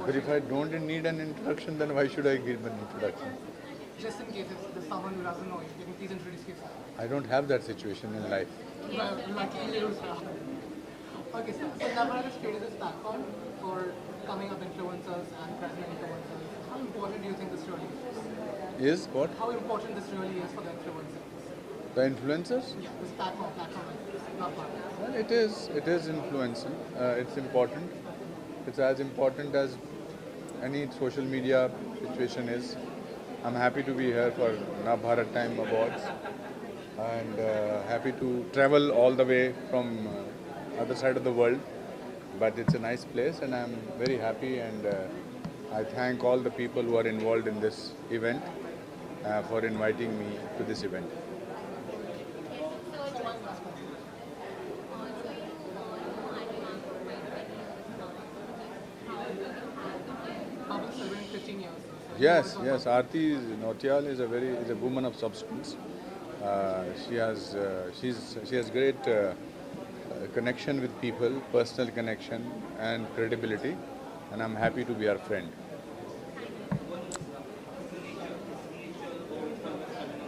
But if I don't need an introduction, then why should I give an introduction? Just in case if there's someone who doesn't know you, can you please introduce yourself? I don't have that situation in life. Well, luckily you, sir. Okay, sir. So Navara has created this platform for coming up influencers and present influencers. How important do you think this really is? Is what? How important this really is for the influencers? The influencers? Yeah, this platform like Navara. Well, it is influential. It's important. It's as important as any social media situation is. I'm happy to be here for Nav Bharat Time Awards and happy to travel all the way from other side of the world. But it's a nice place and I'm very happy and I thank all the people who are involved in this event for inviting me to this event. How will celebrating 15 years? Yes, yes. Aarti Nautiyal is a woman of substance. She has great connection with people, personal connection and credibility, and I'm happy to be her friend.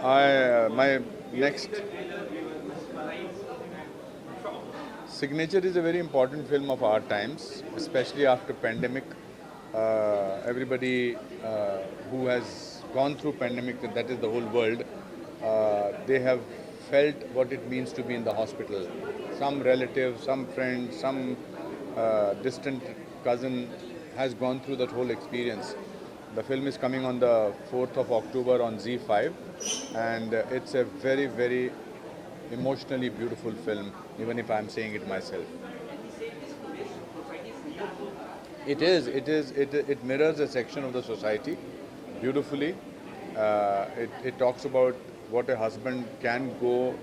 My next Signature is a very important film of our times, especially after pandemic. Everybody who has gone through pandemic, that is the whole world, they have felt what it means to be in the hospital. Some relative, some friend, some distant cousin has gone through that whole experience. The film is coming on the 4th of October on Z5 and it's a very, very emotionally beautiful film, even if I'm saying it myself. It mirrors a section of the society beautifully. It talks about what a husband can go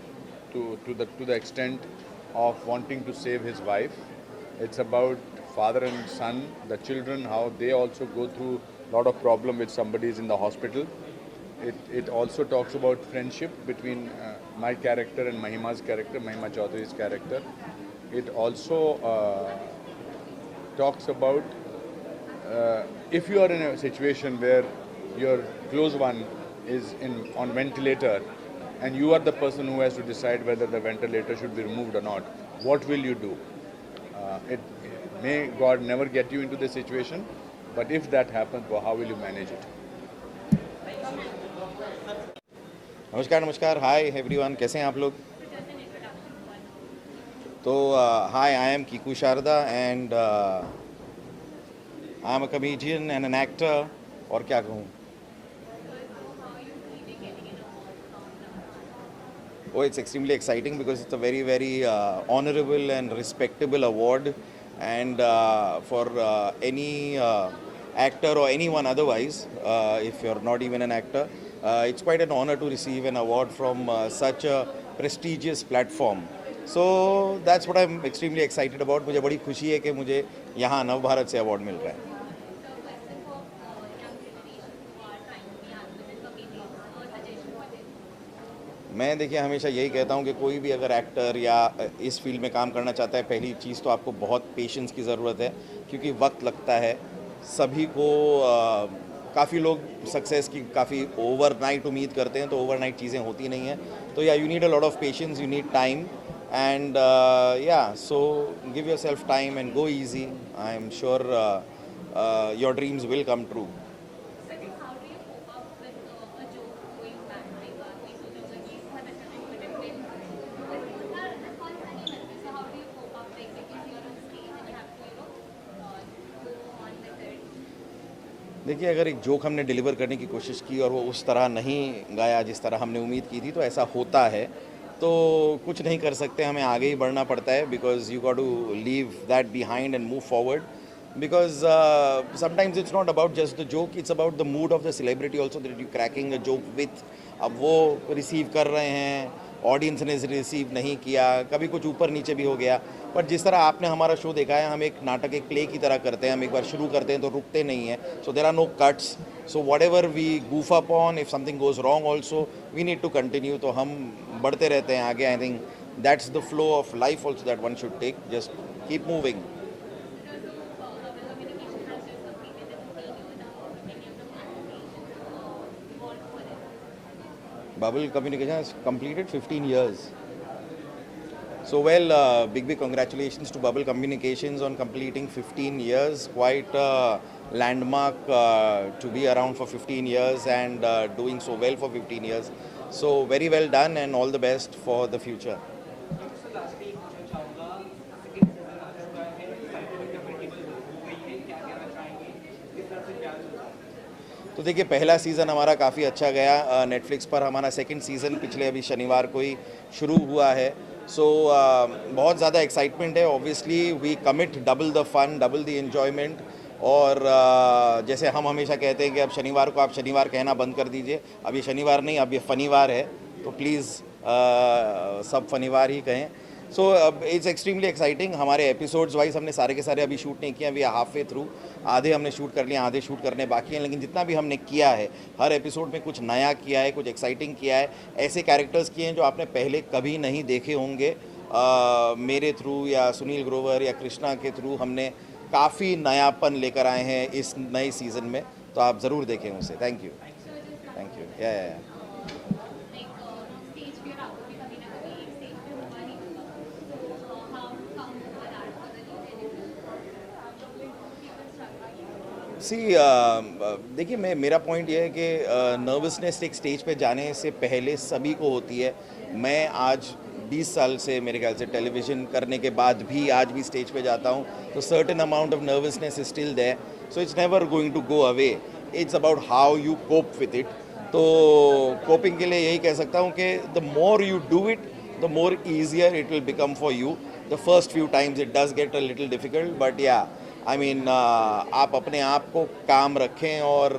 to the extent of wanting to save his wife. It's about father and son, the children, how they also go through a lot of problem with somebody is in the hospital. It also talks about friendship between my character and Mahima's character, Mahima Chaudhary's character. It also talks about if you are in a situation where your close one is on ventilator and you are the person who has to decide whether the ventilator should be removed or not, what will you do? May God never get you into this situation, but if that happens, well, how will you manage it? नमस्कार नमस्कार hi everyone, कैसे हैं आप लोग? तो hi, I am Kiku Sharda and I am a comedian and an actor. और क्या कहूँ? Oh, it's extremely exciting because it's a very, very honorable and respectable award, and for any actor or anyone otherwise, if you're not even an actor, it's quite an honor to receive an award from such a prestigious platform. So that's what I'm extremely excited about. मुझे बड़ी खुशी है कि मुझे यहाँ नव भारत से award मिल रहा है. मैं देखिए हमेशा यही कहता हूँ कि कोई भी अगर एक्टर या इस फील्ड में काम करना चाहता है, पहली चीज़ तो आपको बहुत पेशेंस की ज़रूरत है, क्योंकि वक्त लगता है सभी को. काफ़ी लोग सक्सेस की काफ़ी ओवरनाइट उम्मीद करते हैं, तो ओवरनाइट चीज़ें होती नहीं हैं. तो yeah you need a lot of patience, you need time, and yeah so give yourself time and go easy. I am sure your dreams will come true. देखिए, अगर एक जोक हमने डिलीवर करने की कोशिश की और वो उस तरह नहीं गाया जिस तरह हमने उम्मीद की थी, तो ऐसा होता है. तो कुछ नहीं कर सकते, हमें आगे ही बढ़ना पड़ता है, because you got to leave that behind and move forward. Because sometimes it's not about just the joke, it's about the mood of the celebrity also that you cracking a joke with. अब वो receive कर रहे हैं, audience ने receive नहीं किया, कभी कुछ ऊपर नीचे भी हो गया. पर जिस तरह आपने हमारा शो देखा है, हम एक नाटक, एक प्ले की तरह करते हैं. हम एक बार शुरू करते हैं तो रुकते नहीं हैं. So there are no cuts. So whatever we goof up on, if something goes wrong also, we need to continue. तो हम बढ़ते रहते हैं आगे. I think that's the flow of life also that one should take. Just keep moving. Bubble Communication has completed 15 years. So well, big congratulations to Bubble Communications on completing 15 years. Quite a landmark to be around for 15 years and doing so well for 15 years. So very well done and all the best for the future. So lastly पूछना चाहूँगा second season आ चुका है scientific commendable हो गई है क्या कहना चाहेंगे किस तरह से प्यार चल रहा है तो देखिए पहला सीज़न हमारा काफ़ी अच्छा गया नेटफ्लिक्स पर हमारा सेकंड सीज़न पिछले अभी शनिवार को ही शुरू हुआ है सो बहुत ज़्यादा एक्साइटमेंट है obviously we commit double the fun double the enjoyment और जैसे हम हमेशा कहते हैं कि अब शनिवार को आप शनिवार कहना बंद कर दीजिए अब ये शनिवार नहीं अब ये फनीवार है तो प्लीज़ सब फनीवार ही कहें सो इट्स एक्सट्रीमली एक्साइटिंग हमारे एपिसोड्स वाइज हमने सारे के सारे अभी शूट नहीं किए अभी हाफ वे थ्रू आधे हमने शूट कर लिए आधे शूट करने बाकी हैं लेकिन जितना भी हमने किया है हर एपिसोड में कुछ नया किया है कुछ एक्साइटिंग किया है ऐसे कैरेक्टर्स किए हैं जो आपने पहले कभी नहीं देखे होंगे मेरे थ्रू या सुनील ग्रोवर या कृष्णा के थ्रू हमने काफ़ी नयापन लेकर आए हैं इस नए सीज़न में तो आप ज़रूर देखें उसे थैंक यू या like stage fear आपको भी कभी ना कभी एक stage पे होगा ही होगा how come over that for the new generation सी देखिए मेरा पॉइंट ये है कि नर्वसनेस एक स्टेज पे जाने से पहले सभी को होती है मैं आज 20 साल से मेरे ख्याल से टेलीविज़न करने के बाद भी आज भी स्टेज पे जाता हूँ तो certain amount of nervousness is still there so it's never going to go away it's about how you cope with it तो कोपिंग के लिए यही कह सकता हूँ कि the more you do it the more easier it will become for you the first few times it does get a little difficult but yeah I mean आप अपने आप को काम रखें और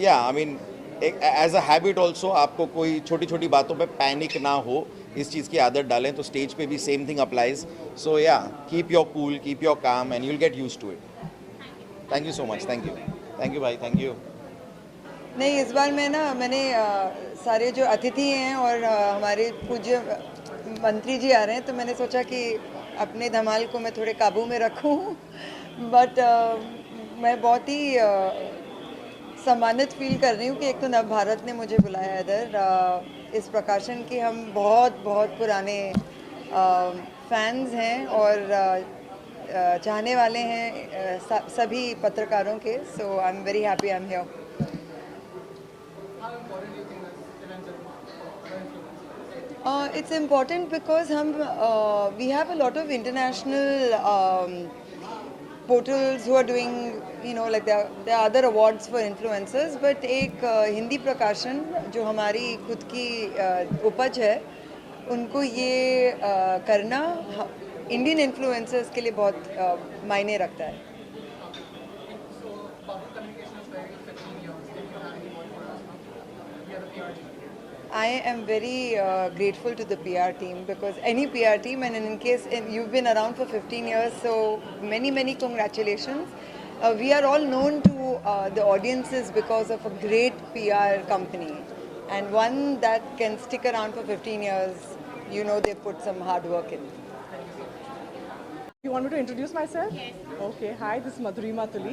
yeah I mean as a habit also आपको कोई छोटी छोटी बातों पे पैनिक ना हो इस चीज़ की आदत डालें तो स्टेज पे भी same thing applies so yeah keep your cool keep your calm and you will get used to it thank you so much thank you भाई थैंक यू नहीं इस बार मैंने सारे जो अतिथि हैं और हमारे पूज्य मंत्री जी आ रहे हैं तो मैंने सोचा कि अपने धमाल को मैं थोड़े काबू में रखूं बट मैं बहुत ही सम्मानित फील कर रही हूँ कि एक तो नव भारत ने मुझे बुलाया इधर इस प्रकाशन के हम बहुत बहुत पुराने फैंस हैं और चाहने वाले हैं सभी पत्रकारों के so I am very happy I am here How important do you think this event is for influencers? It's important because we have a lot of international portals who are doing, like there are other awards for influencers, but एक हिंदी प्रकाशन जो हमारी खुद की उपज है उनको ये करना इंडियन इन्फ्लुएंसर्स के लिए बहुत मायने रखता है So, Bubble Communication is very 15 years. Did you have any word for us now? We are the PR team. I am very grateful to the PR team because any PR team and in case you've been around for 15 years so many congratulations. We are all known to the audiences because of a great PR company and one that can stick around for 15 years they put some hard work in. You want me to introduce myself? Yes. Okay, hi, this is Madhurima Tuli.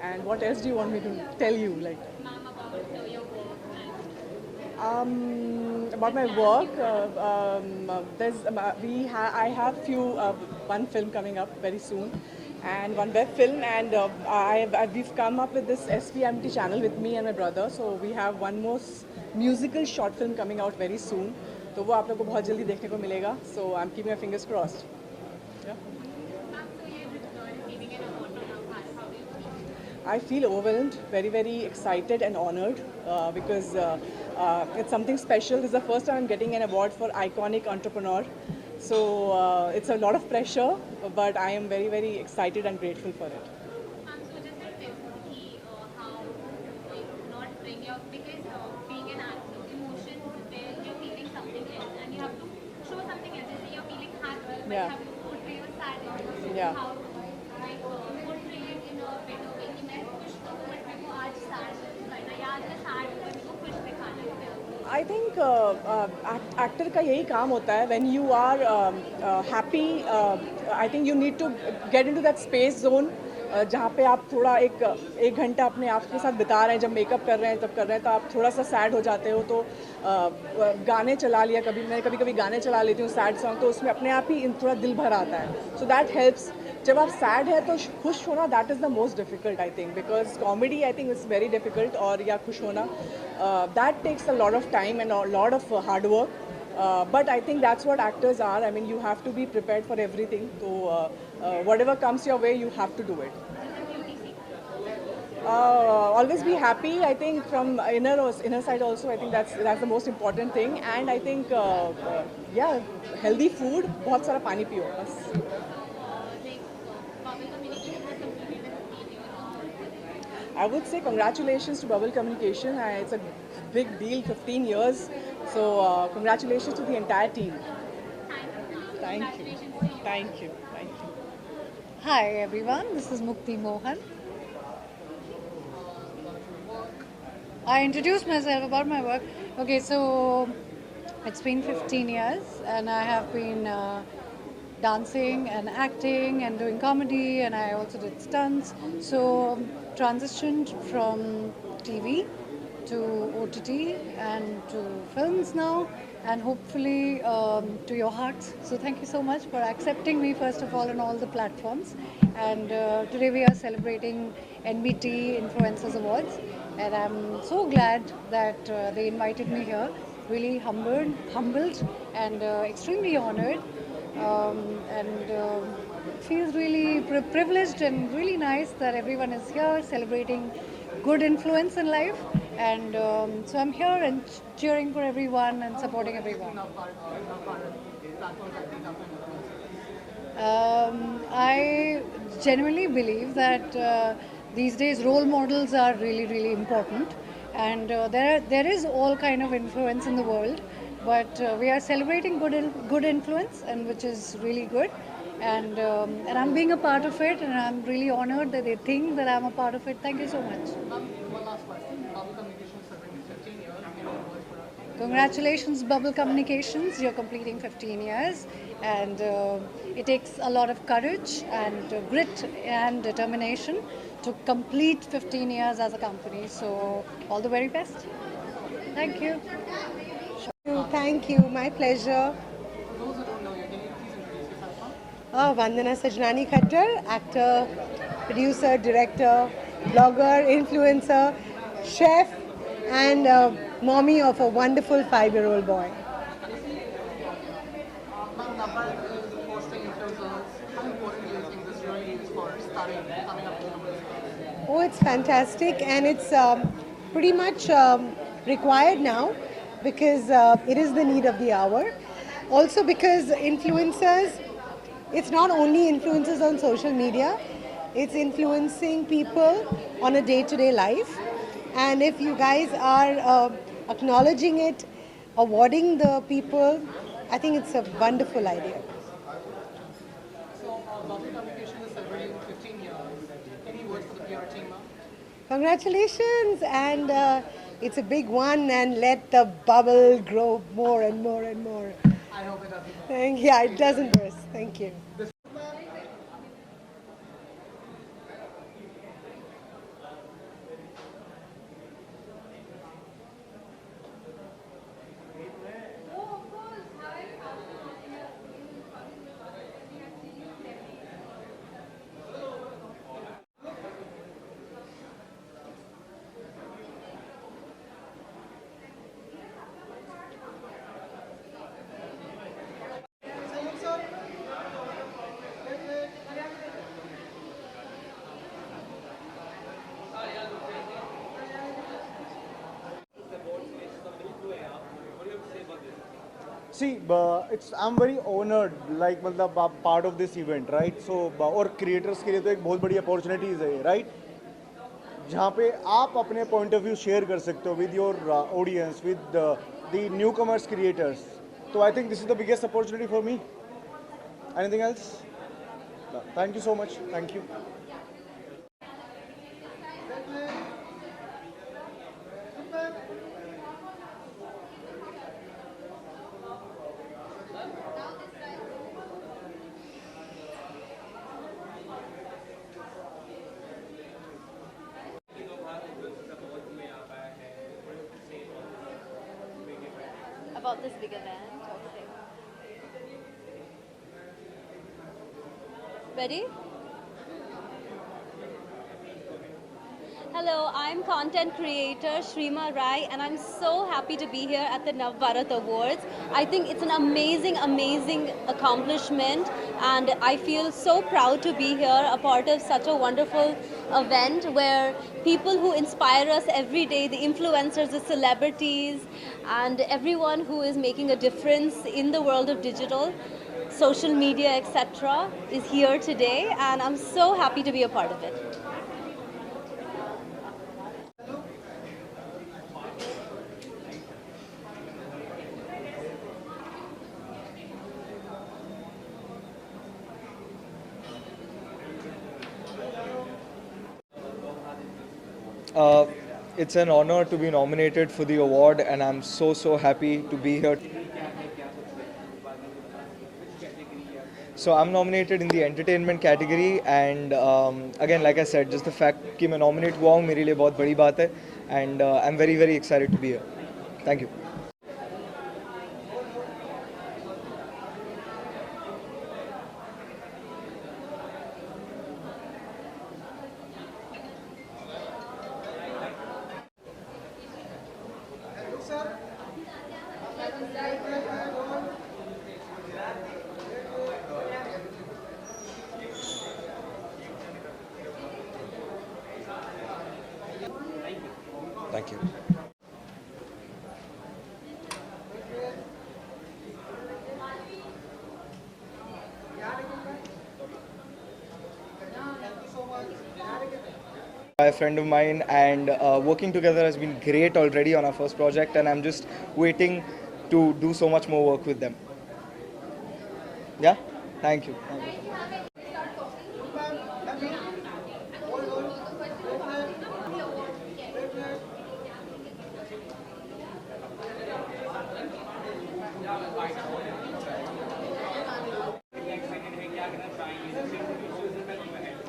And what else do you want me to tell you? Like, ma'am about your work and about my work, I have one film coming up very soon, and one web film, and we've come up with this SVMT channel with me and my brother. So we have one more musical short film coming out very soon. तो वो आप लोगों को बहुत जल्दी देखने को मिलेगा. So I'm keeping my fingers crossed. Yeah. ma'am so you're receiving an award from Nav Bharat. How do you feel? I feel overwhelmed, very excited and honored because it's something special. This is the first time I'm getting an award for iconic entrepreneur. So it's a lot of pressure, but I am very excited and grateful for it. ma'am so just like this how like not bring your because being an actor emotions where you're feeling something else and you have to show something else. Let's say you're feeling happy but Yeah. you have to portray your sad emotions. Yeah. How like portray it in a better way कि मैं खुश हूँ but मेरे को आज sad करना या आज मैं sad हूँ मेरे को खुश दिखाना है. I think actor का यही काम होता है. When you are happy, I think you need to get into that space zone जहाँ पे आप थोड़ा एक घंटा अपने आप के साथ बिता रहे हैं, जब मेकअप कर रहे हैं तब कर रहे हैं, तो आप थोड़ा सा सैड हो जाते हो, तो गाने चला लिया, मैं कभी कभी गाने चला लेती हूँ सैड सॉन्ग, तो उसमें अपने आप ही थोड़ा दिल भर आता है, सो दैट हेल्प्स. जब आप सैड है तो खुश होना, that is the most difficult I think, because comedy I think is very difficult, और या खुश होना that takes a lot of time and lot of hard work. But I think that's what actors are. I mean, you have to be prepared for everything. So whatever comes your way, you have to do it. Always be happy. I think from inner side also. I think that's the most important thing. And I think yeah, healthy food. बहुत सारा पानी पियो बस. Bubble communication has completed the 15 years. I would say congratulations to Bubble Communication. It's a big deal, 15 years. So congratulations to the entire team. Thank you. Thank you. Thank you. Hi everyone, this is Mukti Mohan. I introduced myself about my work. Okay, so it's been 15 years and I have been dancing and acting and doing comedy, and I also did stunts. So transitioned from TV to OTT and to films now, and hopefully to your hearts. So thank you so much for accepting me first of all on all the platforms. And today we are celebrating NBT Influencers Awards, and I'm so glad that they invited me here. Really humbled and extremely honored. And feels really privileged and really nice that everyone is here celebrating good influence in life. And so I'm here and cheering for everyone and supporting everyone. I genuinely believe that these days role models are really important, and there is all kind of influence in the world, but we are celebrating good influence, and which is really good. And I'm being a part of it, and I'm really honored that they think that I'm a part of it. Thank you so much. One last question. Bubble Communication serving 15 years. Any words for us? Congratulations, Bubble Communications. You're completing 15 years, and it takes a lot of courage and grit and determination to complete 15 years as a company. So, all the very best. Thank you. Thank you. My pleasure. For those who don't know you, can you please introduce yourself? Vandana Sajnani Khattar, actor, producer, director, blogger, influencer, chef, and mommy of a wonderful 5-year-old boy. Ma'am, Navrat is hosting influencers. How important do you think this really is for starting coming up with influencers? Oh, it's fantastic, and it's pretty much required now, because it is the need of the hour. Also because influencers, it's not only influencers on social media, it's influencing people on a day-to-day life. And if you guys are acknowledging it, awarding the people, I think it's a wonderful idea. So, Bubble Communication is celebrating 15 years. Any words for the PR team, ma'am? Congratulations, and it's a big one, and let the bubble grow more and more and more. I hope it doesn't. Yeah, it doesn't burst. Thank you. See, I'm very honored, like मतलब आप part of this event, right? So और creators के लिए तो एक बहुत बड़ी opportunities है, right? जहाँ पे आप अपने point of view share कर सकते हो with your audience, with the newcomers creators. So I think this is the biggest opportunity for me. Anything else? No. Thank you so much. Thank you. about this big event. Okay. Ready? Hello, I'm content creator Shrima Rai, and I'm so happy to be here at the Navbharat Awards. I think it's an amazing, amazing accomplishment, and I feel so proud to be here, a part of such a wonderful event where people who inspire us every day, the influencers, the celebrities, and everyone who is making a difference in the world of digital, social media, etc., is here today, and I'm so happy to be a part of it. It's an honor to be nominated for the award, and I'm so happy to be here. So I'm nominated in the entertainment category, and again, like I said, just the fact कि मैं nominate हुआ हूँ मेरे लिए बहुत बड़ी बात है, and I'm very excited to be here. Thank you. Thank you. A friend of mine, and working together has been great already on our first project, and I'm just waiting to do so much more work with them. Yeah, thank you.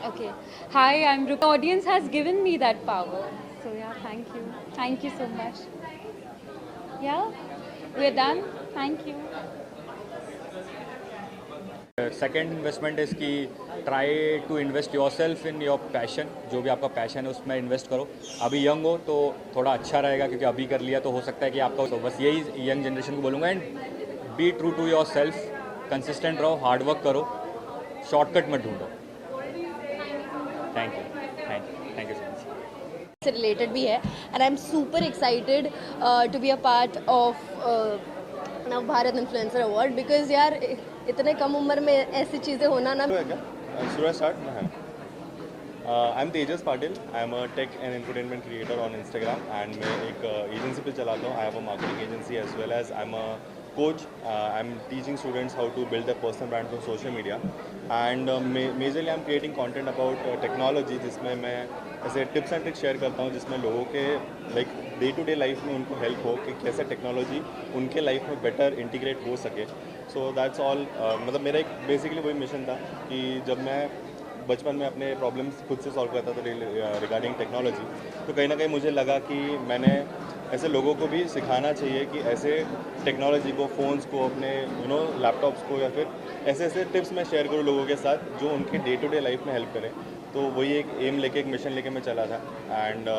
Okay. Hi, I'm Rupa. The audience has given me that power. So yeah, thank you. Thank you so much. Yeah, we're done. Thank you. Second investment is कि try to invest yourself in your passion. जो भी आपका passion है उसमें invest करो. अभी young हो तो थोड़ा अच्छा रहेगा, क्योंकि अभी कर लिया तो हो सकता है कि आपका, तो बस यही यंग जनरेशन को बोलूँगा. And be true to yourself, consistent रहो, हार्ड वर्क करो, शॉर्टकट मत ढूंढो. Thank you so much. से रिलेटेड भी है, and I am super excited to be a part of Navbharat influencer award, because यार इतने कम उम्र में ऐसी चीज़ें होना ना. I am Tejas Patil. I am a tech and entertainment creator on Instagram, and मैं एक एजेंसी पे चलाता हूँ. I have a marketing agency as well as I am a coach. I'm teaching students how to build their personal brand on social media, and majorly I'm creating content about technology, जिसमें मैं ऐसे tips and tricks share करता हूँ जिसमें लोगों के like day to day life में उनको हेल्प हो कि कैसे टेक्नोलॉजी उनके लाइफ में बेटर इंटीग्रेट हो सके. So that's all. मतलब मेरा एक बेसिकली वही मिशन था कि जब मैं बचपन में अपने प्रॉब्लम्स खुद से सॉल्व करता था रिगार्डिंग टेक्नोलॉजी, तो कहीं ना कहीं मुझे लगा कि मैंने ऐसे लोगों को भी सिखाना चाहिए कि ऐसे टेक्नोलॉजी को, फ़ोन्स को, अपने लैपटॉप्स को, या फिर ऐसे टिप्स मैं शेयर करूँ लोगों के साथ जो उनके डे टू डे लाइफ में हेल्प करें. तो वही एक एम लेके, एक मिशन लेके मैं चला था, एंड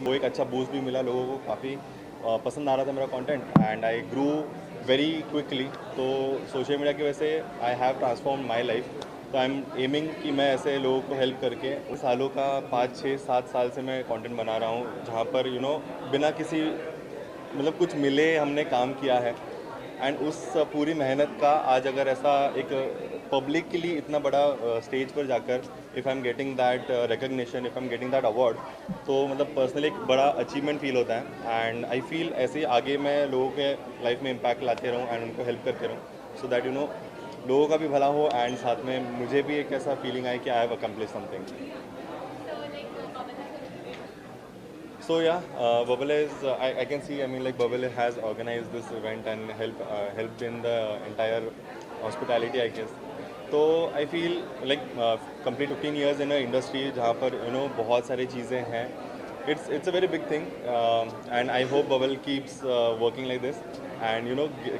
वो एक अच्छा बूस्ट भी मिला. लोगों को काफ़ी पसंद आ रहा था मेरा content, and I grew very quickly. तो सोशल मीडिया की वजह से I have transform my life. तो आई एम एमिंग कि मैं ऐसे लोगों को हेल्प करके, सालों का 5, 6, 7 साल से मैं कंटेंट बना रहा हूँ, जहाँ पर बिना किसी मतलब कुछ मिले हमने काम किया है. एंड उस पूरी मेहनत का आज अगर ऐसा एक पब्लिक के लिए इतना बड़ा स्टेज पर जाकर if I am getting that recognition, if I am getting that award, तो मतलब पर्सनली एक बड़ा अचीवमेंट फील होता है. एंड आई फील ऐसे आगे मैं लोगों के लाइफ में इम्पैक्ट लाते रहूँ एंड उनको हेल्प करते रहूँ, सो दैट लोगों का भी भला हो, एंड साथ में मुझे भी एक ऐसा फीलिंग आए कि I have accomplish something. So yeah, Bubble is, I can see, I mean like Bubble has organized this event and helped in the entire hospitality, I guess. तो I feel like complete 15 years in a industry जहाँ पर बहुत सारी चीज़ें हैं, it's a very big thing, and I hope Bubble keeps working like this, and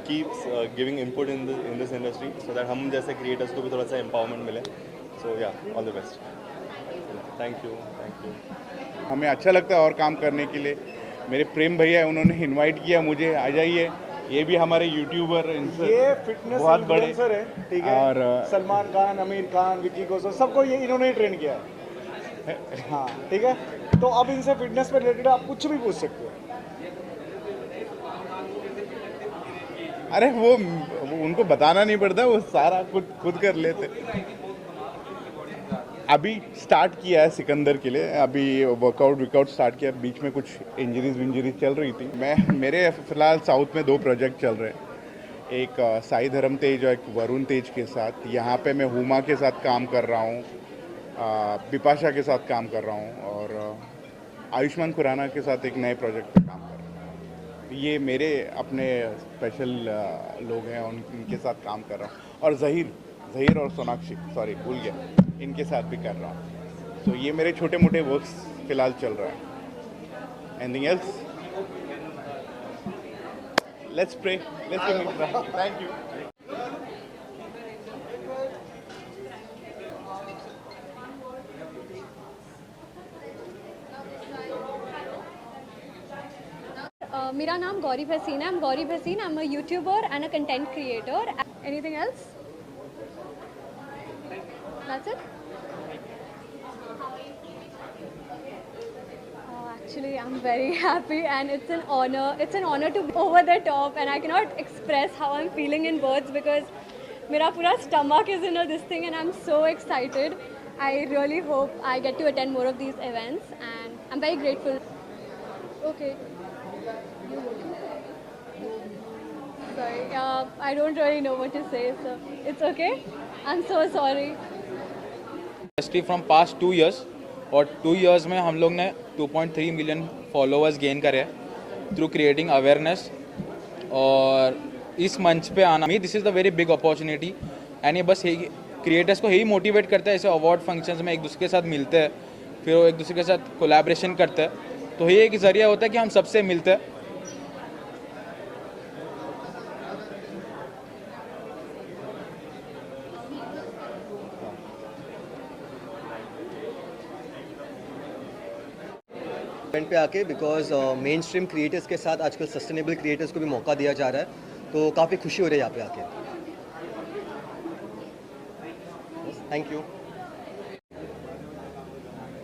keeps giving input in this industry, so that हम जैसे creators को भी थोड़ा सा empowerment मिले. So yeah, all the best. Thank you. हमें अच्छा लगता है और काम करने के लिए. मेरे प्रेम भैया उन्होंने इनवाइट किया मुझे, आ जाइए. ये भी हमारे यूट्यूबर ये फिटनेस बहुत बड़े इन्फ्लुएंसर है, ठीक है. और सलमान खान, आमिर खान, विकी कौशल, सबको ये इन्होंने ही ट्रेन किया है. हाँ, ठीक है. तो अब इनसे फिटनेस पे रिलेटेड आप कुछ भी पूछ सकते हो. अरे वो उनको बताना नहीं पड़ता, वो सारा खुद कर लेते. अभी स्टार्ट किया है सिकंदर के लिए, अभी वर्कआउट स्टार्ट किया. बीच में कुछ इंजरीज चल रही थी. मेरे फिलहाल साउथ में 2 प्रोजेक्ट चल रहे हैं. एक साई धर्म तेज और एक वरुण तेज के साथ. यहाँ पे मैं हुमा के साथ काम कर रहा हूँ, बिपाशा के साथ काम कर रहा हूँ, और आयुष्मान खुराना के साथ एक नए प्रोजेक्ट पे काम कर रहा हूँ. ये मेरे अपने स्पेशल लोग हैं, उनके साथ काम कर रहा हूँ. और ज़हीर और सोनाक्षी, सॉरी भूल गया, इनके साथ भी कर रहा हूँ. तो ये मेरे छोटे मोटे वर्क्स फिलहाल चल रहा है. Anything else? Let's pray. Thank you. मेरा नाम गौरी भसीन है. I'm Gauri Bhasin. I'm a YouTuber and a content creator. Anything else? That's it? Actually, I'm very happy and it's an honor. It's an honor to be over the top, and I cannot express how I'm feeling in words because मेरा पूरा stomach is in this thing and I'm so excited. I really hope I get to attend more of these events and I'm very grateful. Okay. Sorry, I don't really know what to say, so it's okay. I'm so sorry. Industry from past 2 years, और 2 years में हम लोग ने 2.3 million followers gain करे through creating awareness. और इस मंच पे आना, this is the very big opportunity. And ये बस यही क्रिएटर्स को यही मोटिवेट करता है. ऐसे अवार्ड फंक्शंस में एक दूसरे के साथ मिलते हैं, फिर वो एक दूसरे के साथ कोलैबोरेशन करते हैं, तो ये एक ज़रिया होता है कि हम सबसे मिलते हैं. इवेंट पे आके, बिकॉज मेन स्ट्रीम क्रिएटर्स के साथ आजकल सस्टेनेबल क्रिएटर्स को भी मौका दिया जा रहा है, तो काफ़ी खुशी हो रही है यहाँ पे आके. Thank you.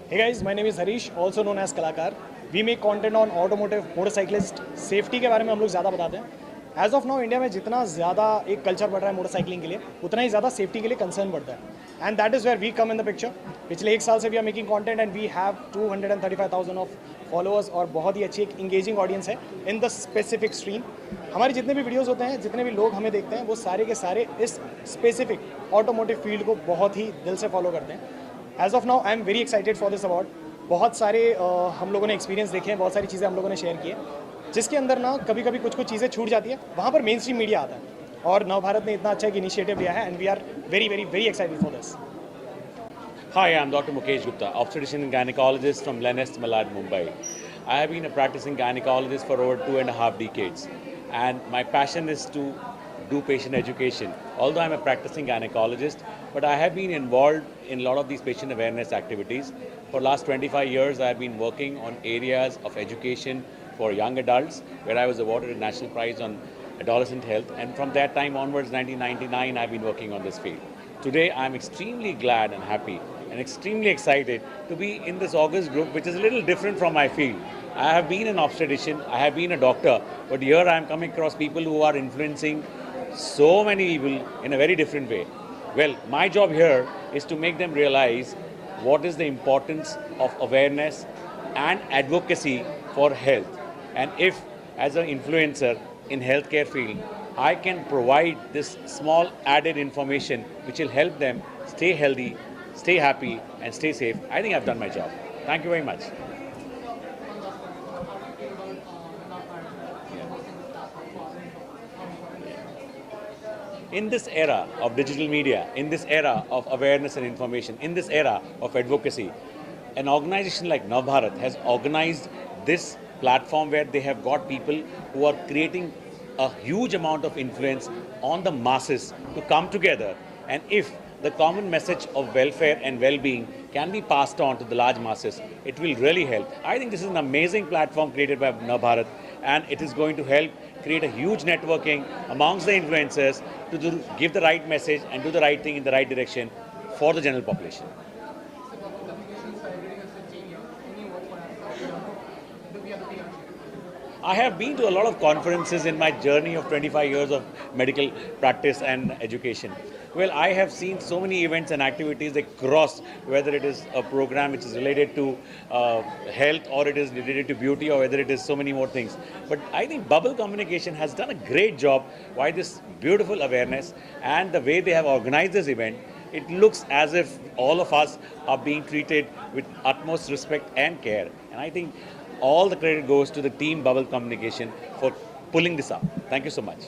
Hey guys, my name is Harish, also known as कलाकार. We make content on automotive, motorcyclist, safety के बारे में हम लोग ज़्यादा बताते हैं. एज ऑफ नाउ इंडिया में जितना ज़्यादा एक कल्चर बढ़ रहा है मोटरसाइकिलिंग के लिए, उतना ही ज़्यादा सेफ्टी के लिए कंसर्न बढ़ता है. And that is where we come in the picture. पिछले 1 साल से we are making content and we have 235,000 of followers, और बहुत ही अच्छी एक इंगेजिंग ऑडियंस है इन द स्पेसिफिक स्ट्रीम. हमारे जितने भी वीडियोज़ होते हैं, जितने भी लोग हमें देखते हैं, वो सारे के सारे इस स्पेसिफिक ऑटोमोटिव फील्ड को बहुत ही दिल से फॉलो करते हैं. As of now I am very excited for this award. बहुत सारे हम लोगों ने एक्सपीरियंस देखे हैं, बहुत सारी चीज़ें हम लोगों ने शेयर की है, जिसके अंदर ना कभी कभी कुछ चीज़ें छूट जाती है. वहाँ पर मेन स्ट्रीम मीडिया आता है, और नवभारत ने इतना अच्छा एक इनिशिएटिव लिया है, and we are very very very excited for this. Hi, I'm Dr. Mukesh Gupta, obstetrician and gynecologist from Lenest, Malad, Mumbai. I have been a practicing gynecologist for over 2.5 decades, and my passion is to do patient education. Although I'm a practicing gynecologist, but I have been involved in a lot of these patient awareness activities. For the last 25 years, I have been working on areas of education for young adults, where I was awarded a national prize on adolescent health, and from that time onwards, 1999, I've been working on this field. Today, I'm extremely glad and happy and extremely excited to be in this August group, which is a little different from my field. I have been an obstetrician, I have been a doctor, but here I am coming across people who are influencing so many people in a very different way. Well, my job here is to make them realize what is the importance of awareness and advocacy for health. And if, as an influencer in healthcare field, I can provide this small added information which will help them stay healthy, stay happy and stay safe, I think I've done my job. Thank you very much. In this era of digital media, in this era of awareness and information, in this era of advocacy, an organization like Navbharat has organized this platform where they have got people who are creating a huge amount of influence on the masses to come together, and if the common message of welfare and well-being can be passed on to the large masses, it will really help. I think this is an amazing platform created by Navbharat, and it is going to help create a huge networking amongst the influencers to give the right message and do the right thing in the right direction for the general population. I have been to a lot of conferences in my journey of 25 years of medical practice and education. Well, I have seen so many events and activities across, whether it is a program which is related to health, or it is related to beauty, or whether it is so many more things. But I think Bubble Communication has done a great job by this beautiful awareness and the way they have organized this event. It looks as if all of us are being treated with utmost respect and care. And I think all the credit goes to the team Bubble Communication for pulling this up. Thank you so much.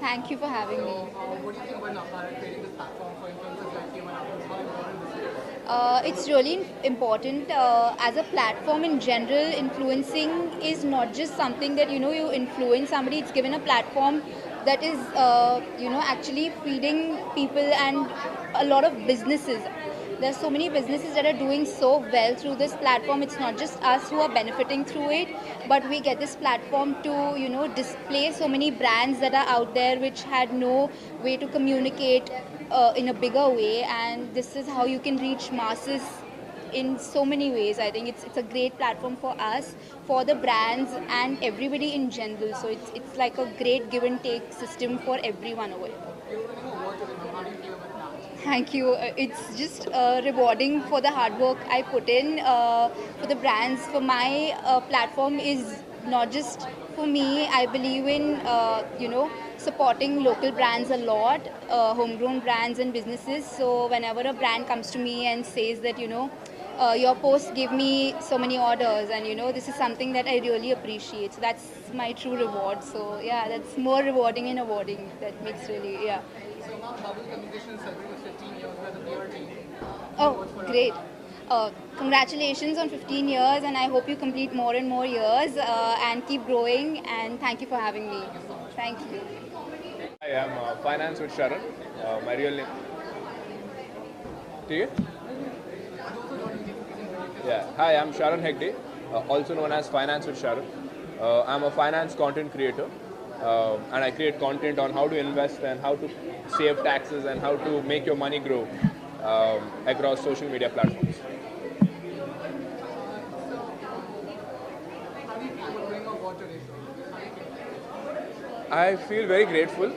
Thank you for having me. What do you think about Navbharat creating this platform for influencers like you and others? How important is it? It's really important as a platform in general. Influencing is not just something that you influence somebody. It's given a platform that is actually feeding people and a lot of businesses. There's so many businesses that are doing so well through this platform. It's not just us who are benefiting through it, but we get this platform to display so many brands that are out there which had no way to communicate in a bigger way, and this is how you can reach masses in so many ways. I think it's a great platform for us, for the brands, and everybody in general. So it's like a great give and take system for everyone over here. Thank you. It's just rewarding for the hard work I put in for the brands. For my platform is not just for me. I believe in supporting local brands a lot, homegrown brands and businesses. So whenever a brand comes to me and says that your posts give me so many orders, and this is something that I really appreciate. So that's my true reward. So yeah, that's more rewarding and awarding. That makes really So now Bubble Communication is celebrating 15 years as a PR team. Oh, great. Congratulations on 15 years, and I hope you complete more and more years and keep growing, and thank you for having me. Thank you. I am Finance with Sharan. My real name. Okay? Yeah. Hi, I'm Sharan Hegde, also known as Finance with Sharan. I'm a finance content creator, and I create content on how to invest and how to save taxes and how to make your money grow across social media platforms. I feel very grateful.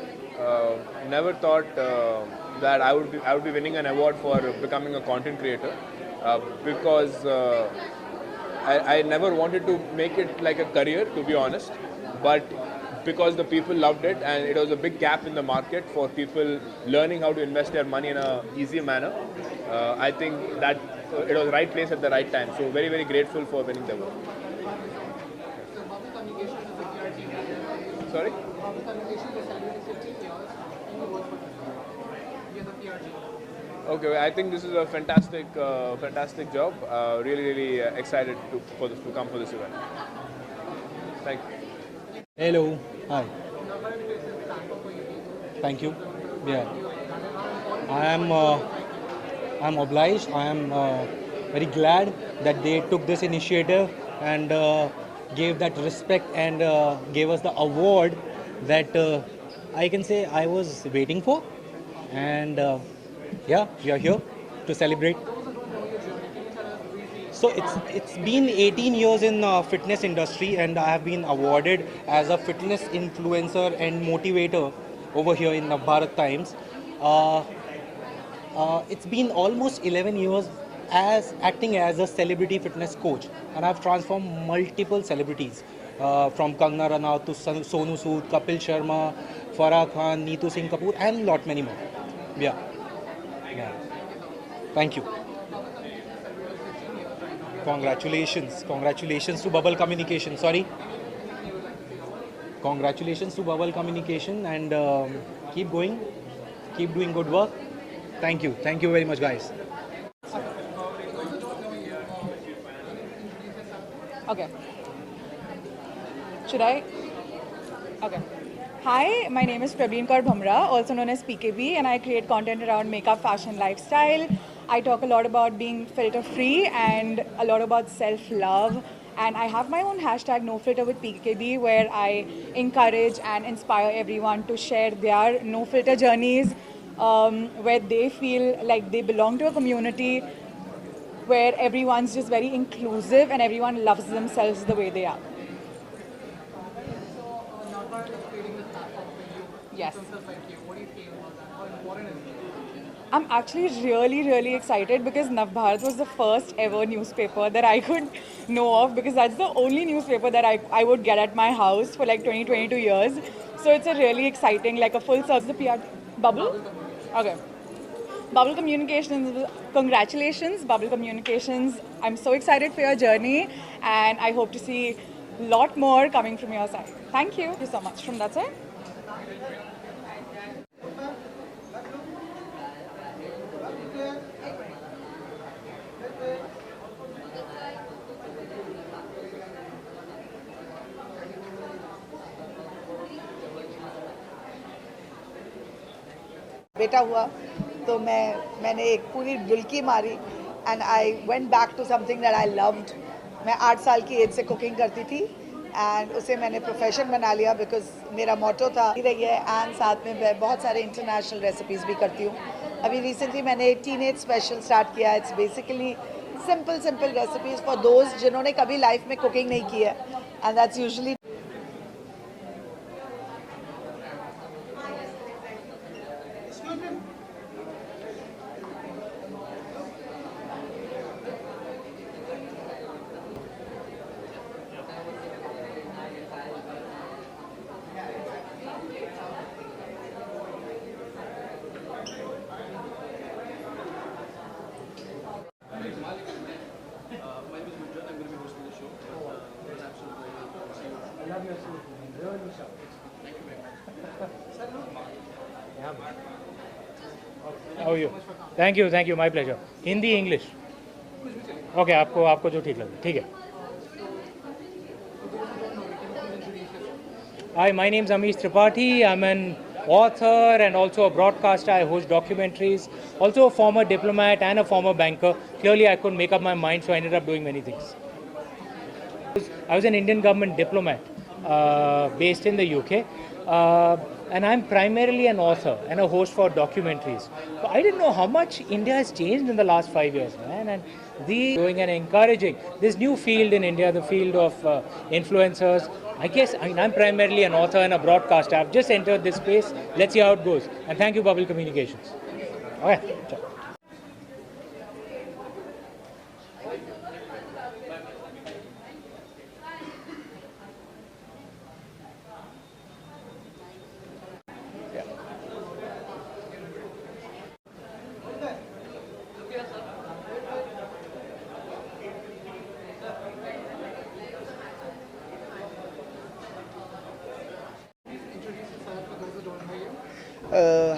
Never thought that I would be winning an award for becoming a content creator, because I never wanted to make it like a career, to be honest. But because the people loved it, and it was a big gap in the market for people learning how to invest their money in an easy manner, I think that it was the right place at the right time. So very, very grateful for winning the award. So Bubble Communication is a PR team. Sorry? Bubble Communication is celebrating 15 years. Any words for this? We are the PR team. Okay, I think this is a fantastic job. Really, really excited to come for this event. Thank you. Hello. Hi. Thank you. Yeah. I'm obliged. I am very glad that they took this initiative and gave that respect and gave us the award that I can say I was waiting for. And yeah, we are here to celebrate. So it's been 18 years in fitness industry, and I have been awarded as a fitness influencer and motivator over here in Bharat Times. It's been almost 11 years as acting as a celebrity fitness coach, and I've transformed multiple celebrities from Kangana Ranaut to Sonu Sood, Kapil Sharma, Farah Khan, Neetu Singh Kapoor, and lot many more. Yeah. Thank you. Congratulations to Bubble Communication. Sorry. Congratulations to Bubble Communication, and keep going, keep doing good work. Thank you very much, guys. Okay. Should I? Okay. Hi, my name is Prabeen Kaur Bhamra, also known as PKB, and I create content around makeup, fashion, lifestyle. I talk a lot about being filter free and a lot about self-love. And I have my own hashtag NoFilter with PKB, where I encourage and inspire everyone to share their no-filter journeys, where they feel like they belong to a community where everyone's just very inclusive and everyone loves themselves the way they are. Yes. I'm actually really excited because Navbharat was the first ever newspaper that I could know of, because that's the only newspaper that I would get at my house for like 22 years. So it's a really exciting, like a full service. The PR Bubble? Okay. Bubble Communications, congratulations, Bubble Communications. I'm so excited for your journey, and I hope to see a lot more coming from your side. Thank you so much. From that side. बेटा हुआ तो मैंने एक पूरी डुलकी मारी and I went back to something that I loved. मैं 8 साल की एज से कुकिंग करती थी एंड उसे मैंने प्रोफेशन बना लिया बिकॉज मेरा मोटो था रही है. एंड साथ में मैं बहुत सारे इंटरनेशनल रेसिपीज़ भी करती हूँ. अभी रिसेंटली मैंने एक टीनेज स्पेशल स्टार्ट किया. It's basically simple recipes for दोस्त जिन्होंने कभी लाइफ में कुकिंग नहीं की है, and that's usually How are you? Thank you. My pleasure. Hindi, English. Okay, आपको जो ठीक लगे. ठीक है. Hi, my name is Amish Tripathi. I'm an author and also a broadcaster. I host documentaries. Also a former diplomat and a former banker. Clearly, I couldn't make up my mind, so I ended up doing many things. I was an Indian government diplomat based in the UK. And I'm primarily an author and a host for documentaries. So I didn't know how much India has changed in the last 5 years, man. And going and encouraging this new field in India, the field of influencers. I'm primarily an author and a broadcaster. I've just entered this space. Let's see how it goes. And thank you, Bubble Communications. Okay. Ciao.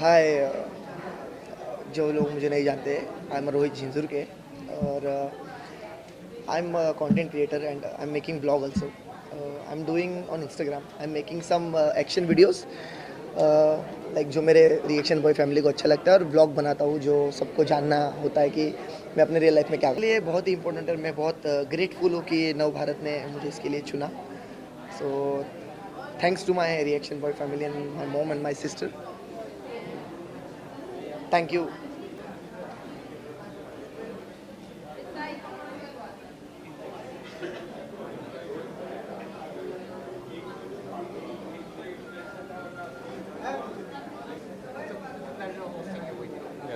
हाय जो लोग मुझे नहीं जानते, I am Rohit Jhinjhur के और I am content creator and I am making blog also. I am doing on Instagram, I am making some action videos like जो मेरे reaction boy family को अच्छा लगता है, और ब्लॉग बनाता हूँ जो सबको जानना होता है कि मैं अपने रियल लाइफ में क्या. लिए बहुत ही इंपॉर्टेंट है. मैं बहुत ग्रेटफुल हूँ कि नव भारत ने मुझे इसके लिए चुना. So thanks to my reaction boy family and my mom and my sister. Thank you.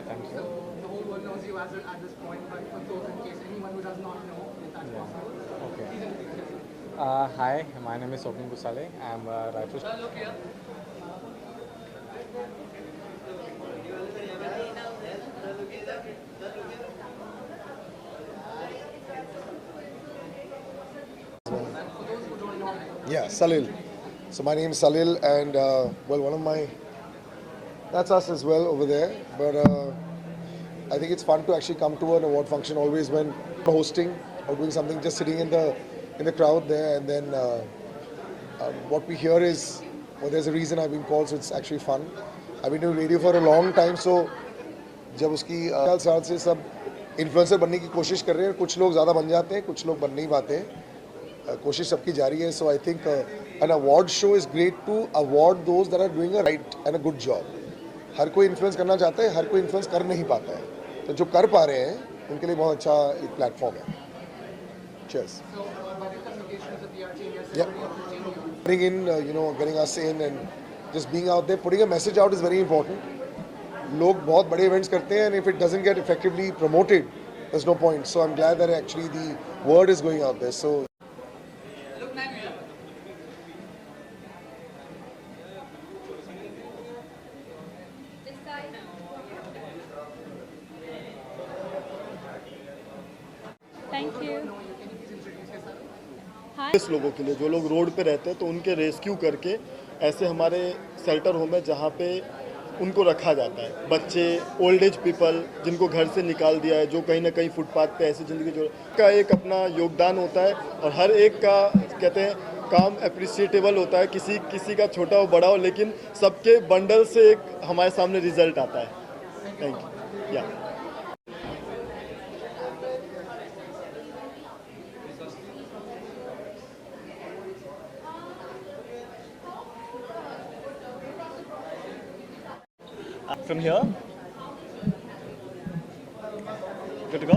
Thank you. So the whole world knows you at this point, but for those in case anyone who does not know, if that's possible. Okay. Please introduce yourself. Hi, my name is Swapnil Kusale. I'm a rifle. Yeah, Salil. So my name is Salil, and well, one of my that's us as well over there. But I think it's fun to actually come to an award function always when hosting or doing something, just sitting in the crowd there, and then what we hear is, well, there's a reason I've been called, so it's actually fun. I've been doing radio for a long time, so जब उसकी 4 साल से सब influencer बनने की कोशिश कर रहे हैं, कुछ लोग ज़्यादा बन जाते हैं, कुछ लोग बन नहीं पाते हैं, कोशिश सबकी जारी है. So I think an award show is great to award those that are doing a right and a good job. हर कोई इन्फ्लुएंस करना चाहता है, हर कोई इन्फ्लुएंस कर नहीं पाता है, तो जो कर पा रहे हैं उनके लिए बहुत अच्छा एक प्लेटफॉर्म है. Cheers. Yeah. Bring in, getting us in and just being out there, putting a message out is very important. लोग बहुत बड़े इवेंट्स करते हैं, and if it doesn't get effectively promoted, there's no point. So I'm glad that actually the word is going out there. So. Thank you. इस लोगों के लिए जो लोग रोड पे रहते हैं तो उनके रेस्क्यू करके ऐसे हमारे शेल्टर होम है जहाँ पे उनको रखा जाता है. बच्चे, ओल्ड एज पीपल जिनको घर से निकाल दिया है, जो कहीं ना कहीं फुटपाथ पे ऐसी ज़िंदगी जो का एक अपना योगदान होता है, और हर एक का कहते हैं काम अप्रिशिएटेबल होता है, किसी का छोटा हो बड़ा हो, लेकिन सबके बंडल से एक हमारे सामने रिजल्ट आता है. Thank you. या From here, good to go.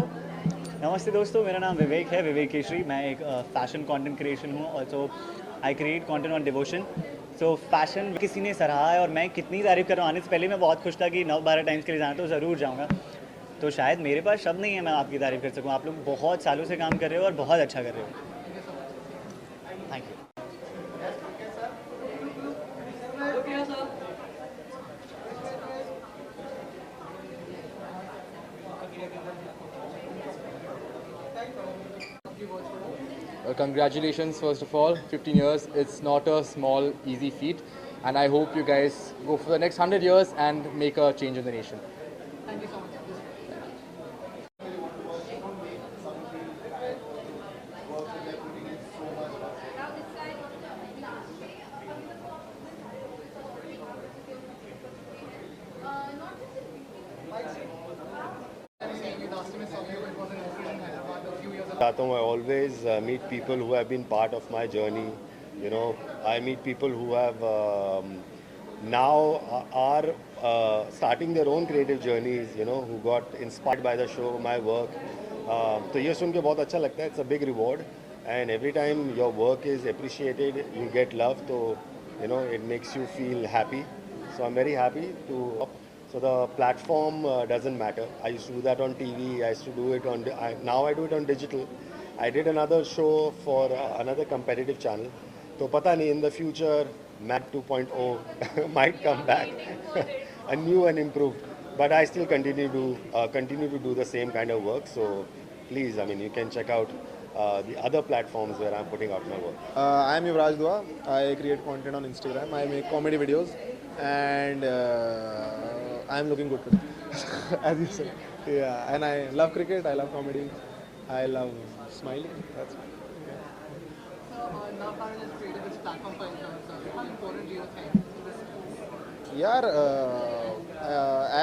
नमस्ते दोस्तों, मेरा नाम विवेक है, विवेक केशरी. मैं एक फैशन कंटेंट क्रिएशन हूँ. Also I create content on devotion. So fashion किसी ने सराहा है और मैं कितनी तारीफ़ कर रहा हूँ. आने से पहले मैं बहुत खुश था कि 9-12 टाइम्स के लिए जाना तो ज़रूर जाऊँगा. तो शायद मेरे पास शब्द नहीं है मैं आपकी तारीफ़ कर सकूँ. आप लोग बहुत सालों से काम कर रहे हो और बहुत अच्छा कर रहे हो. Thank you. Congratulations, first of all, 15 years. It's not a small, easy feat, and I hope you guys go for the next 100 years and make a change in the nation. Thank you so much. I always meet people who have been part of my journey. You know, I meet people who have now are starting their own creative journeys. You know, who got inspired by the show, my work. तो ये सुन के बहुत अच्छा लगता है. It's a big reward, and every time your work is appreciated, you get love. So you know, it makes you feel happy. So I'm very happy to. So the platform doesn't matter. I used to do that on TV. I used to do it on. Now I do it on digital. I did another show for another competitive channel. So pata nahi, in the future, Mac 2.0 might come back, a new and improved. But I still continue to do the same kind of work. So please, I mean, you can check out the other platforms where I'm putting out my work. I'm Yuvraj Dua. I create content on Instagram. I make comedy videos, and I'm looking good today, as you said. Yeah, and I love cricket. I love comedy. I love smiling. That's it. Now Parallel has created this platform for influencers. How important do you think this is? यार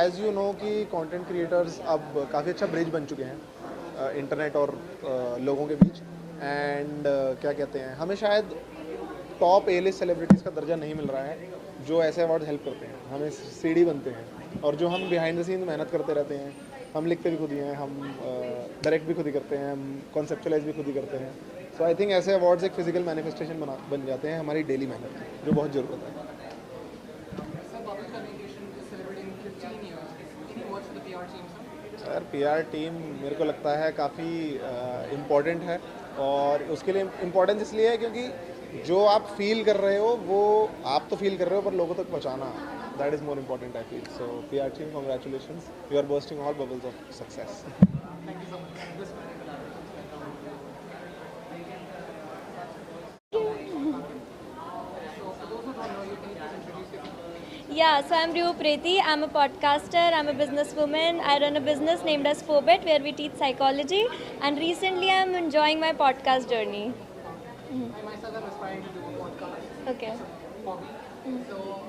as you know कि content creators अब काफ़ी अच्छा bridge बन चुके हैं internet और लोगों के बीच. एंड क्या कहते हैं, हमें शायद टॉप ए लिस्ट सेलिब्रिटीज़ का दर्जा नहीं मिल रहा है जो ऐसे अवार्ड हेल्प करते हैं. हमें सीडी बनते हैं, और जो हम बिहाइंड द सीन मेहनत करते रहते हैं. हम लिखते भी खुद ही हैं, हम डायरेक्ट भी खुद ही करते हैं, हम कॉन्सेप्चुलाइज भी खुद ही करते हैं. सो आई थिंक ऐसे अवार्ड्स एक फिजिकल मैनिफेस्टेशन बन जाते हैं हमारी डेली मेहनत की, जो बहुत ज़रूरत है. सर PR टीम मेरे को लगता है काफ़ी इम्पॉर्टेंट है, और उसके लिए इम्पोर्टेंस इसलिए है क्योंकि जो आप फील कर रहे हो वो आप तो फील कर रहे हो, पर लोगों तक पहुंचाना, that is more important I feel. So PR team, congratulations, you are bursting all bubbles of success. Yeah, so I'm Riu Preti. I'm a podcaster, I'm a businesswoman. I run a business named as Phobit where we teach psychology, and recently I'm enjoying my podcast journey. I myself am aspiring to do a podcast. Okay. Hobby. So,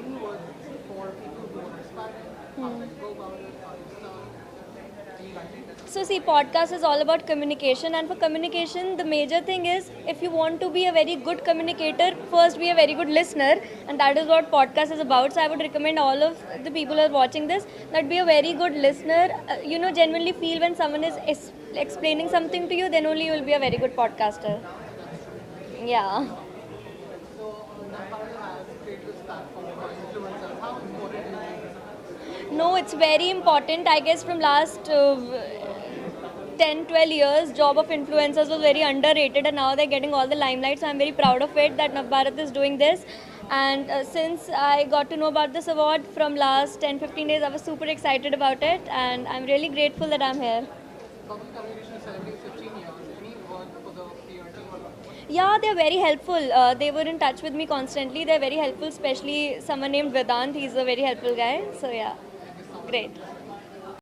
any words for people who are aspiring? How do you go about it? How do you start? Any guidance? So see, podcast is all about communication, and for communication, the major thing is if you want to be a very good communicator, first be a very good listener, and that is what podcast is about. So I would recommend all of the people who are watching this that be a very good listener. Genuinely feel when someone is explaining something to you, then only you will be a very good podcaster. Yeah. So, Naparna has created this platform for influencers. How important do you think this is? No, it's very important. I guess from last 10-12 years, job of influencers was very underrated, and now they're getting all the limelight. So I'm very proud of it that Navbharat is doing this. And since I got to know about this award from last 10-15 days, I was super excited about it, and I'm really grateful that I'm here. Public communication is celebrating 15 years. Any word for the PR team? Yeah, they're very helpful. They were in touch with me constantly. They're very helpful, especially someone named Vedant. He's a very helpful guy. So yeah, great.